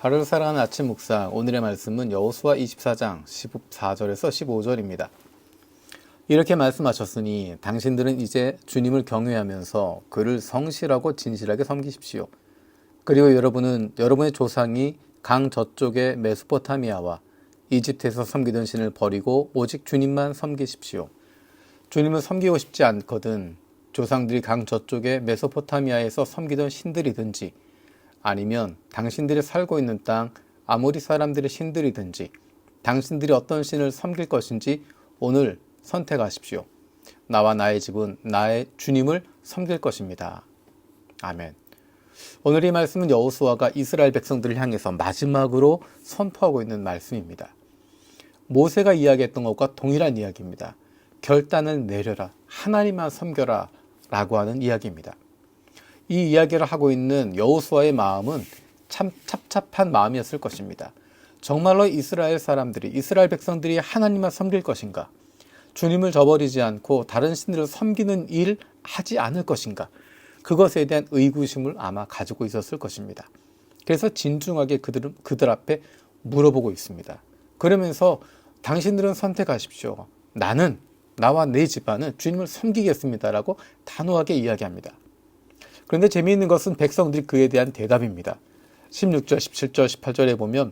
하루를 살아가는 아침 묵상, 오늘의 말씀은 여호수아 24장 14절에서 15절입니다. 이렇게 말씀하셨으니 당신들은 이제 주님을 경외하면서 그를 성실하고 진실하게 섬기십시오. 그리고 여러분의 조상이 강 저쪽의 메소포타미아와 이집트에서 섬기던 신을 버리고 오직 주님만 섬기십시오. 주님을 섬기고 싶지 않거든 조상들이 강 저쪽의 메소포타미아에서 섬기던 신들이든지 아니면 당신들이 살고 있는 땅 아모리 사람들의 신들이든지 당신들이 어떤 신을 섬길 것인지 오늘 선택하십시오. 나와 나의 집은 나의 주님을 섬길 것입니다. 아멘. 오늘 이 말씀은 여호수아가 이스라엘 백성들을 향해서 마지막으로 선포하고 있는 말씀입니다. 모세가 이야기했던 것과 동일한 이야기입니다. 결단을 내려라, 하나님만 섬겨라 라고 하는 이야기입니다. 이 이야기를 하고 있는 여호수아의 마음은 참 찹찹한 마음이었을 것입니다. 정말로 이스라엘 백성들이 하나님만 섬길 것인가? 주님을 저버리지 않고 다른 신들을 섬기는 일 하지 않을 것인가? 그것에 대한 의구심을 아마 가지고 있었을 것입니다. 그래서 진중하게 그들 앞에 물어보고 있습니다. 그러면서 당신들은 선택하십시오. 나와 내 집안은 주님을 섬기겠습니다라고 단호하게 이야기합니다. 그런데 재미있는 것은 백성들이 그에 대한 대답입니다. 16절, 17절, 18절에 보면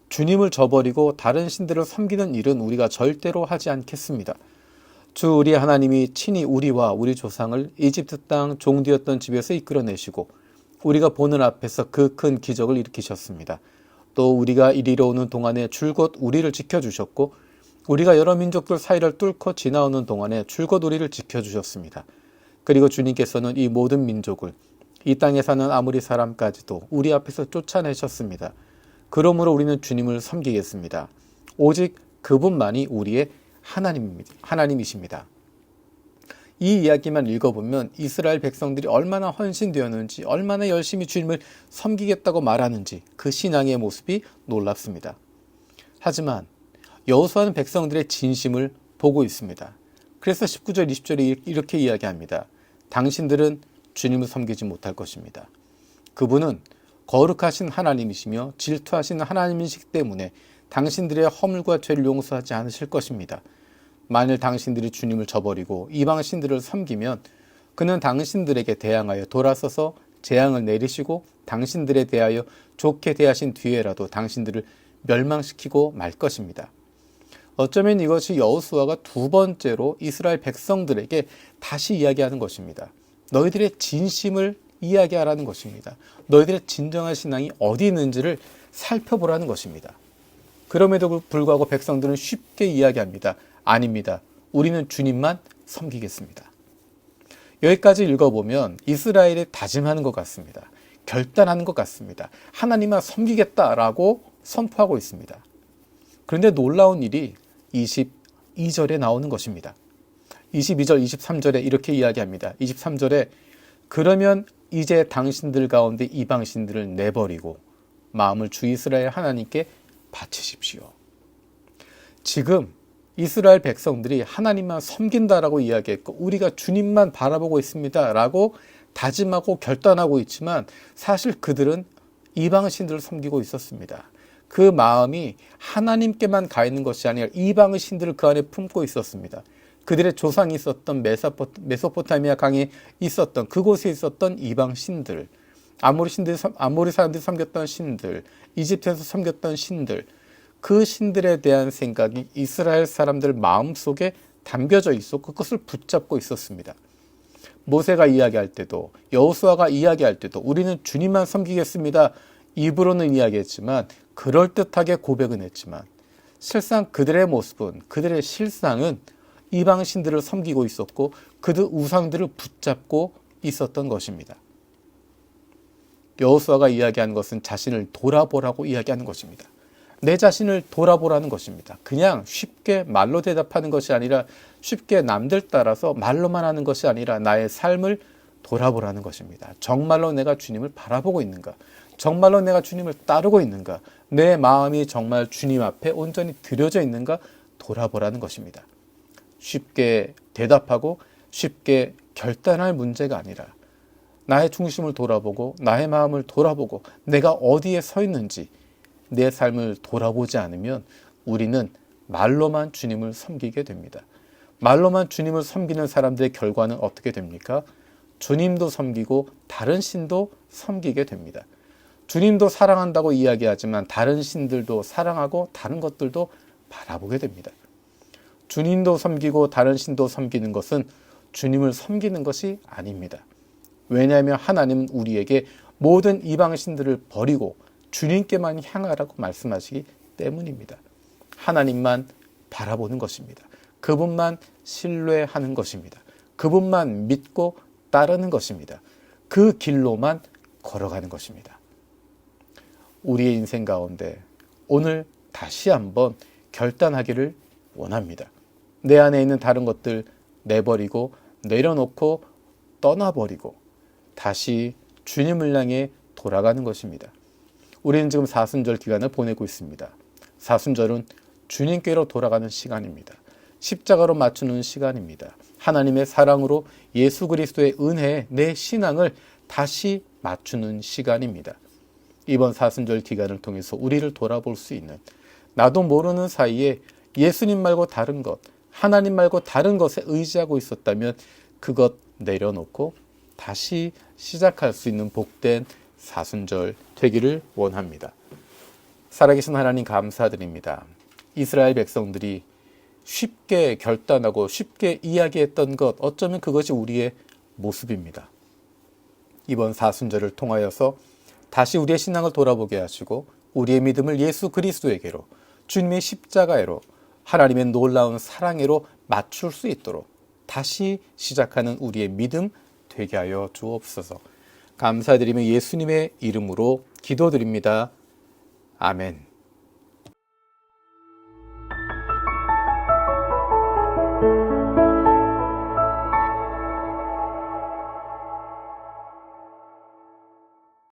주님을 저버리고 다른 신들을 섬기는 일은 우리가 절대로 하지 않겠습니다. 주 우리 하나님이 친히 우리와 우리 조상을 이집트 땅 종되었던 집에서 이끌어내시고 우리가 보는 앞에서 그 큰 기적을 일으키셨습니다. 또 우리가 이리로 오는 동안에 줄곧 우리를 지켜주셨고 우리가 여러 민족들 사이를 뚫고 지나오는 동안에 줄곧 우리를 지켜주셨습니다. 그리고 주님께서는 이 모든 민족을 이 땅에 사는 아무리 사람까지도 우리 앞에서 쫓아내셨습니다. 그러므로 우리는 주님을 섬기겠습니다. 오직 그분만이 우리의 하나님이십니다. 이 이야기만 읽어보면 이스라엘 백성들이 얼마나 헌신되었는지, 얼마나 열심히 주님을 섬기겠다고 말하는지 그 신앙의 모습이 놀랍습니다. 하지만 여호수아는 백성들의 진심을 보고 있습니다. 그래서 19절, 20절에 이렇게 이야기합니다. 당신들은 주님을 섬기지 못할 것입니다. 그분은 거룩하신 하나님이시며 질투하시는 하나님이시기 때문에 당신들의 허물과 죄를 용서하지 않으실 것입니다. 만일 당신들이 주님을 저버리고 이방 신들을 섬기면 그는 당신들에게 대항하여 돌아서서 재앙을 내리시고 당신들에 대하여 좋게 대하신 뒤에라도 당신들을 멸망시키고 말 것입니다. 어쩌면 이것이 여호수아가 두 번째로 이스라엘 백성들에게 다시 이야기하는 것입니다. 너희들의 진심을 이야기하라는 것입니다. 너희들의 진정한 신앙이 어디 있는지를 살펴보라는 것입니다. 그럼에도 불구하고 백성들은 쉽게 이야기합니다. 아닙니다. 우리는 주님만 섬기겠습니다. 여기까지 읽어보면 이스라엘이 다짐하는 것 같습니다. 결단하는 것 같습니다. 하나님만 섬기겠다라고 선포하고 있습니다. 그런데 놀라운 일이 22절에 나오는 것입니다. 22절, 23절에 이렇게 이야기합니다. 23절에 그러면 이제 당신들 가운데 이방신들을 내버리고 마음을 주 이스라엘 하나님께 바치십시오. 지금 이스라엘 백성들이 하나님만 섬긴다라고 이야기했고 우리가 주님만 바라보고 있습니다 라고 다짐하고 결단하고 있지만 사실 그들은 이방신들을 섬기고 있었습니다. 그 마음이 하나님께만 가 있는 것이 아니라 이방의 신들을 그 안에 품고 있었습니다. 그들의 조상이 있었던 메소포타미아 강에 있었던 그곳에 있었던 이방 신들, 아모리 사람들이 섬겼던 신들, 이집트에서 섬겼던 신들, 그 신들에 대한 생각이 이스라엘 사람들 마음속에 담겨져 있었고 그것을 붙잡고 있었습니다. 모세가 이야기할 때도 여호수아가 이야기할 때도 우리는 주님만 섬기겠습니다. 입으로는 이야기했지만 그럴듯하게 고백은 했지만 실상 그들의 모습은 그들의 실상은 이방 신들을 섬기고 있었고 그들 우상들을 붙잡고 있었던 것입니다. 여호수아가 이야기하는 것은 자신을 돌아보라고 이야기하는 것입니다. 내 자신을 돌아보라는 것입니다. 그냥 쉽게 말로 대답하는 것이 아니라 쉽게 남들 따라서 말로만 하는 것이 아니라 나의 삶을 돌아보라는 것입니다. 정말로 내가 주님을 바라보고 있는가? 정말로 내가 주님을 따르고 있는가? 내 마음이 정말 주님 앞에 온전히 드려져 있는가? 돌아보라는 것입니다. 쉽게 대답하고 쉽게 결단할 문제가 아니라 나의 중심을 돌아보고 나의 마음을 돌아보고 내가 어디에 서 있는지 내 삶을 돌아보지 않으면 우리는 말로만 주님을 섬기게 됩니다. 말로만 주님을 섬기는 사람들의 결과는 어떻게 됩니까? 주님도 섬기고 다른 신도 섬기게 됩니다. 주님도 사랑한다고 이야기하지만 다른 신들도 사랑하고 다른 것들도 바라보게 됩니다. 주님도 섬기고 다른 신도 섬기는 것은 주님을 섬기는 것이 아닙니다. 왜냐하면 하나님은 우리에게 모든 이방 신들을 버리고 주님께만 향하라고 말씀하시기 때문입니다. 하나님만 바라보는 것입니다. 그분만 신뢰하는 것입니다. 그분만 믿고 따르는 것입니다. 그 길로만 걸어가는 것입니다. 우리의 인생 가운데 오늘 다시 한번 결단하기를 원합니다. 내 안에 있는 다른 것들 내버리고 내려놓고 떠나버리고 다시 주님을 향해 돌아가는 것입니다. 우리는 지금 사순절 기간을 보내고 있습니다. 사순절은 주님께로 돌아가는 시간입니다. 십자가로 맞추는 시간입니다. 하나님의 사랑으로 예수 그리스도의 은혜에 내 신앙을 다시 맞추는 시간입니다. 이번 사순절 기간을 통해서 우리를 돌아볼 수 있는, 나도 모르는 사이에 예수님 말고 다른 것, 하나님 말고 다른 것에 의지하고 있었다면 그것 내려놓고 다시 시작할 수 있는 복된 사순절 되기를 원합니다. 살아계신 하나님 감사드립니다. 이스라엘 백성들이 쉽게 결단하고 쉽게 이야기했던 것, 어쩌면 그것이 우리의 모습입니다. 이번 사순절을 통하여서 다시 우리의 신앙을 돌아보게 하시고 우리의 믿음을 예수 그리스도에게로, 주님의 십자가에로, 하나님의 놀라운 사랑으로 맞출 수 있도록 다시 시작하는 우리의 믿음 되게 하여 주옵소서. 감사드리며 예수님의 이름으로 기도드립니다. 아멘.